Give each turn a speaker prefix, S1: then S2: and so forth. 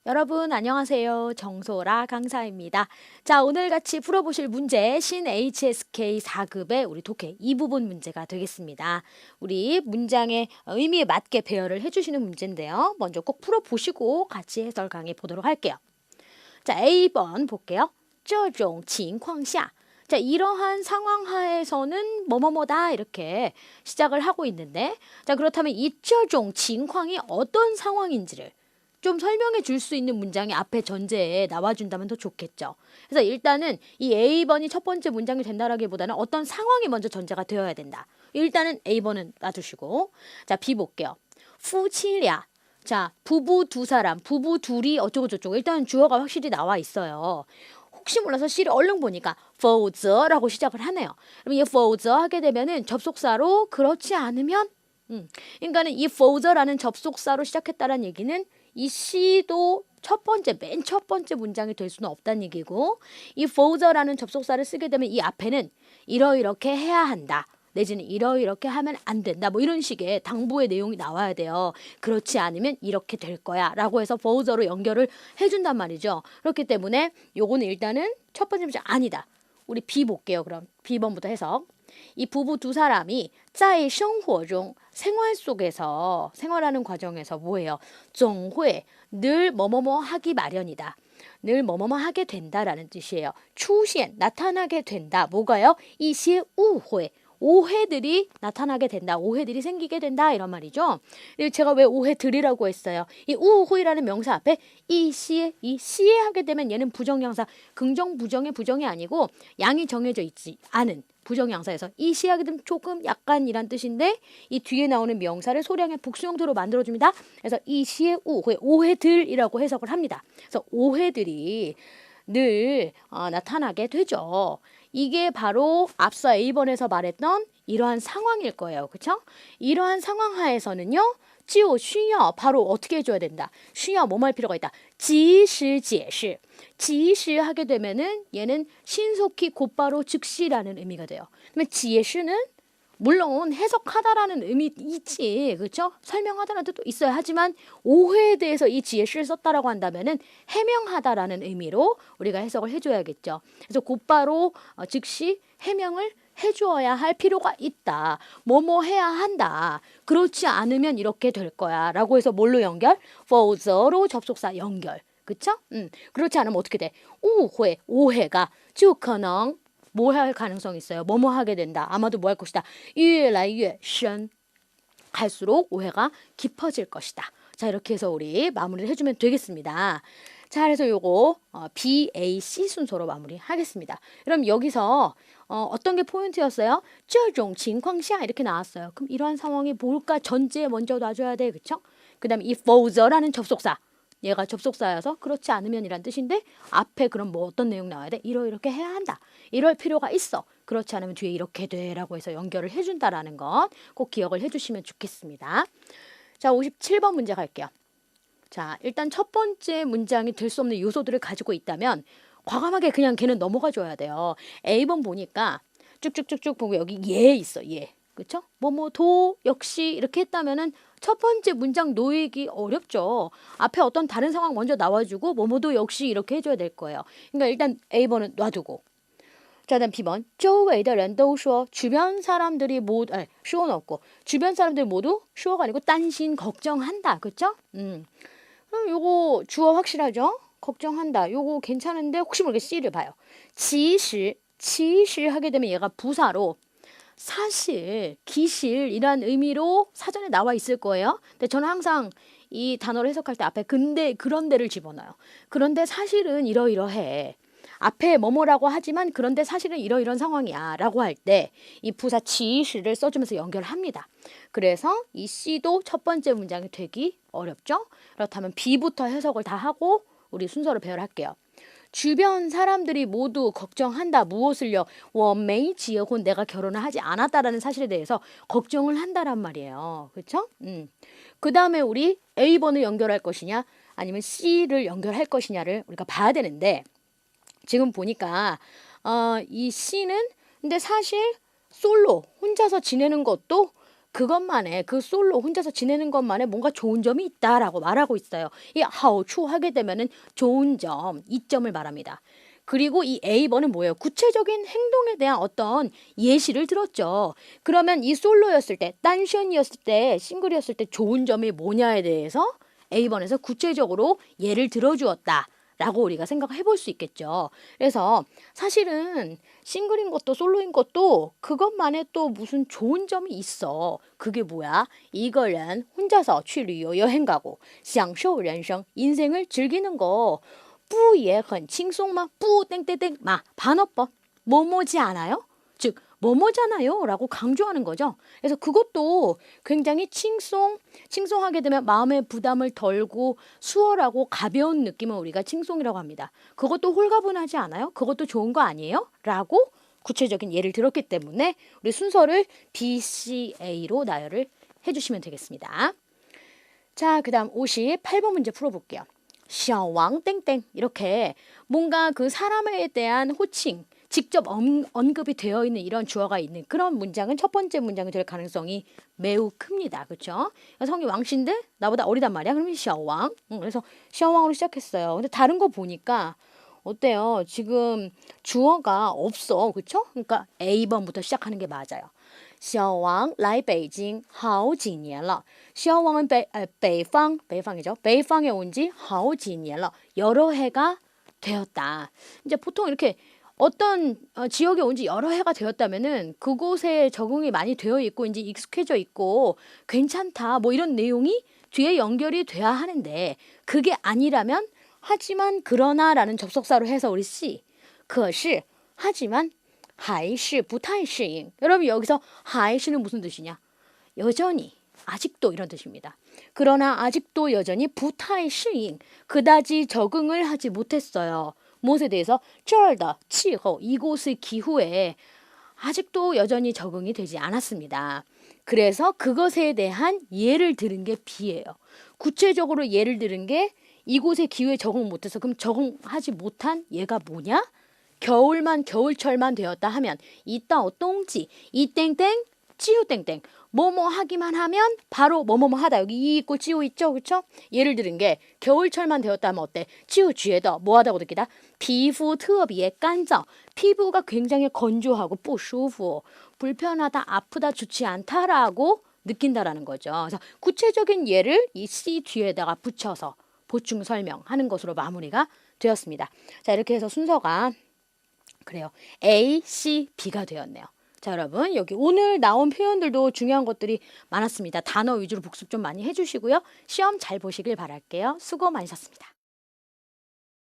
S1: 여러분 안녕하세요. 정소라 강사입니다. 자, 오늘 같이 풀어보실 문제 신 HSK 4급의 우리 독해 이 부분 문제가 되겠습니다. 우리 문장의 의미에 맞게 배열을 해주시는 문제인데요. 먼저 꼭 풀어보시고 같이 해설 강의 보도록 할게요. 자, A번 볼게요. 这种情况下 자, 이러한 상황 하에서는 뭐뭐뭐다 이렇게 시작을 하고 있는데 자, 그렇다면 이 这种情况이 어떤 상황인지를 좀 설명해 줄 수 있는 문장이 앞에 전제에 나와준다면 더 좋겠죠. 그래서 일단은 이 A번이 첫 번째 문장이 된다라기보다는 어떤 상황이 먼저 전제가 되어야 된다. 일단은 A번은 놔두시고 자, B 볼게요.夫妻俩 자, 부부 두 사람, 부부 둘이 어쩌고저쩌고 일단 주어가 확실히 나와 있어요. 혹시 몰라서 C를 얼른 보니까 否则라고 시작을 하네요. 그럼 이 否则 하게 되면은 접속사로 그렇지 않으면 그러니까는 이 否则라는 접속사로 시작했다는 얘기는 이 C도 맨 첫 번째 문장이 될 수는 없다는 얘기고 이否则라는 접속사를 쓰게 되면 이 앞에는 이러이렇게 해야 한다. 내지는 이러이렇게 하면 안 된다. 뭐 이런 식의 당부의 내용이 나와야 돼요. 그렇지 않으면 이렇게 될 거야. 라고 해서否则로 연결을 해준단 말이죠. 그렇기 때문에 요거는 일단은 첫 번째 문장 아니다. 우리 B 볼게요. 그럼 B번부터 해석. 이 부부 두 사람이 在生活中 생활 속에서 생활하는 과정에서 뭐예요? 总会 늘 뭐뭐뭐 하기 마련이다. 늘 뭐뭐뭐 하게 된다라는 뜻이에요. 出现 나타나게 된다. 뭐가요? 一些误会 오해들이 나타나게 된다. 오해들이 생기게 된다. 이런 말이죠. 제가 왜 오해들이라고 했어요? 이 우호이라는 명사 앞에 이 시에 하게 되면 얘는 부정형사 긍정 부정의 부정이 아니고 양이 정해져 있지 않은 부정형사에서 이 시에 하게 되면 조금 약간이란 뜻인데 이 뒤에 나오는 명사를 소량의 복수형태로 만들어줍니다. 그래서 이 시의 오해들이라고 해석을 합니다. 그래서 오해들이 늘 나타나게 되죠. 이게 바로 앞서 A번에서 말했던 이러한 상황일 거예요. 그렇죠? 이러한 상황 하에서는요. 就需要 바로 어떻게 해줘야 된다. 需要뭐뭐 할 필요가 있다. 及时解释 及时 하게 되면은 얘는 신속히 곧바로 즉시라는 의미가 돼요. 그러면 解释는 물론 해석하다라는 의미 있지, 그렇죠? 설명하다라는 뜻도 있어야 하지만 오해에 대해서 이 지혜를 썼다라고 한다면은 해명하다라는 의미로 우리가 해석을 해줘야겠죠. 그래서 곧바로 즉시 해명을 해주어야 할 필요가 있다. 뭐뭐 해야 한다. 그렇지 않으면 이렇게 될 거야. 라고 해서 뭘로 연결? 否则로 접속사 연결. 그쵸? 그렇지 않으면 어떻게 돼? 오해가 就可能 뭐 할 가능성이 있어요? 뭐뭐 하게 된다. 아마도 뭐 할 것이다. 越来越深 갈수록 오해가 깊어질 것이다. 자, 이렇게 해서 우리 마무리를 해주면 되겠습니다. 자, 그래서 요거 B, A, C 순서로 마무리하겠습니다. 그럼 여기서 어떤 게 포인트였어요? 这种情况下 이렇게 나왔어요. 그럼 이러한 상황이 뭘까? 전제에 먼저 놔줘야 돼. 그쵸? 그 다음에 이 否则라는 접속사. 얘가 접속사여서 그렇지 않으면이란 뜻인데 앞에 그럼 뭐 어떤 내용 나와야 돼? 이렇게 해야 한다. 이럴 필요가 있어. 그렇지 않으면 뒤에 이렇게 돼 라고 해서 연결을 해준다라는 것 꼭 기억을 해주시면 좋겠습니다. 자, 57번 문제 갈게요. 자, 일단 첫 번째 문장이 될 수 없는 요소들을 가지고 있다면 과감하게 그냥 걔는 넘어가 줘야 돼요. A번 보니까 쭉쭉쭉쭉 보고 여기 얘 있어. 얘. 그쵸? 도 역시 이렇게 했다면은 첫 번째 문장 놓이기 어렵죠. 앞에 어떤 다른 상황 먼저 나와주고 뭐뭐도 역시 이렇게 해줘야 될 거예요. 그러니까 일단 A번은 놔두고. 자, 다음 B번. 周围的人都说 주변 사람들이 모두 수어는 없고 주변 사람들 모두 수어가 아니고担心 걱정한다. 그쵸? 그럼 요거 주어 확실하죠? 걱정한다. 요거 괜찮은데 혹시 모르게 C를 봐요. 其实 하게 되면 얘가 부사로 사실, 기실이란 의미로 사전에 나와 있을 거예요. 근데 저는 항상 이 단어를 해석할 때 앞에 근데 그런데를 집어넣어요. 그런데 사실은 이러이러해. 앞에 뭐뭐라고 하지만 그런데 사실은 이러이런 상황이야 라고 할 때 이 부사 지시를 써주면서 연결합니다. 그래서 이 C도 첫 번째 문장이 되기 어렵죠. 그렇다면 B부터 해석을 다 하고 우리 순서를 배열할게요. 주변 사람들이 모두 걱정한다. 무엇을요? 我没结婚 내가 결혼을 하지 않았다라는 사실에 대해서 걱정을 한다란 말이에요. 그렇죠? 그 다음에 우리 A번을 연결할 것이냐 아니면 C를 연결할 것이냐를 우리가 봐야 되는데 지금 보니까 이 C는 근데 사실 솔로 혼자서 지내는 것도 그것만에 그 솔로 혼자서 지내는 것만에 뭔가 좋은 점이 있다라고 말하고 있어요. 이 하오추 하게 되면은 좋은 점, 이점을 말합니다. 그리고 이 A번은 뭐예요? 구체적인 행동에 대한 어떤 예시를 들었죠. 그러면 이 솔로였을 때, 딴션이었을 때, 싱글이었을 때 좋은 점이 뭐냐에 대해서 A번에서 구체적으로 예를 들어주었다. 라고 우리가 생각해 볼 수 있겠죠. 그래서 사실은 싱글인 것도 솔로인 것도 그것만의 또 무슨 좋은 점이 있어. 그게 뭐야? 이거는 혼자서 去旅游 여행 가고 享受人生 인생을 즐기는 거. 不也很轻松吗? 不 땡땡땡 마 반어법 뭐뭐지 않아요? 즉 뭐뭐잖아요 라고 강조하는 거죠. 그래서 그것도 굉장히 칭송하게 되면 마음의 부담을 덜고 수월하고 가벼운 느낌을 우리가 칭송이라고 합니다. 그것도 홀가분하지 않아요? 그것도 좋은 거 아니에요? 라고 구체적인 예를 들었기 때문에 우리 순서를 B, C, A로 나열을 해주시면 되겠습니다. 자, 그 다음 58번 문제 풀어볼게요. 小王 땡땡 이렇게 뭔가 그 사람에 대한 호칭 직접 언급이 되어 있는 이런 주어가 있는 그런 문장은 첫 번째 문장이 될 가능성이 매우 큽니다. 그렇죠? 성이 왕씨인데 나보다 어리단 말이야. 그러면 小王. 그래서 小王으로 시작했어요. 근데 다른 거 보니까 어때요? 지금 주어가 없어. 그렇죠? 그러니까 A번부터 시작하는 게 맞아요. 小王来北京好几年了. 小王은北方이죠.北方에 온 지好几年了. 여러 해가 되었다. 이제 보통 이렇게 어떤 지역에 온 지 여러 해가 되었다면은 그곳에 적응이 많이 되어 있고 이제 익숙해져 있고 괜찮다. 뭐 이런 내용이 뒤에 연결이 돼야 하는데 그게 아니라면 하지만 그러나라는 접속사로 해서 우리 C. 可是 하지만 还是不太适应. 여러분 여기서 还是는 무슨 뜻이냐? 여전히 아직도 이런 뜻입니다. 그러나 아직도 여전히 不太适应 그다지 적응을 하지 못했어요. 무엇에 대해서? 这儿的气候 이곳의 기후에 아직도 여전히 적응이 되지 않았습니다. 그래서 그것에 대한 예를 들은 게 B예요. 구체적으로 예를 들은 게 이곳의 기후에 적응 못해서 그럼 적응하지 못한 얘가 뭐냐? 겨울철만 되었다 하면 이따 똥지 이 땡땡 찌우 땡땡 뭐뭐 하기만 하면 바로 뭐뭐뭐 하다. 여기 이 있고 찌우 있죠. 그렇죠? 예를 들은 게 겨울철만 되었다 하면 어때? 찌우 쥐에더 뭐 하다고 느끼다? 피부 特别干燥 피부가 굉장히 건조하고 不舒服 불편하다, 아프다, 좋지 않다라고 느낀다라는 거죠. 그래서 구체적인 예를 이 C 뒤에다가 붙여서 보충 설명하는 것으로 마무리가 되었습니다. 자, 이렇게 해서 순서가 그래요. A, C, B가 되었네요. 자, 여러분 여기 오늘 나온 표현들도 중요한 것들이 많았습니다. 단어 위주로 복습 좀 많이 해주시고요. 시험 잘 보시길 바랄게요. 수고 많으셨습니다.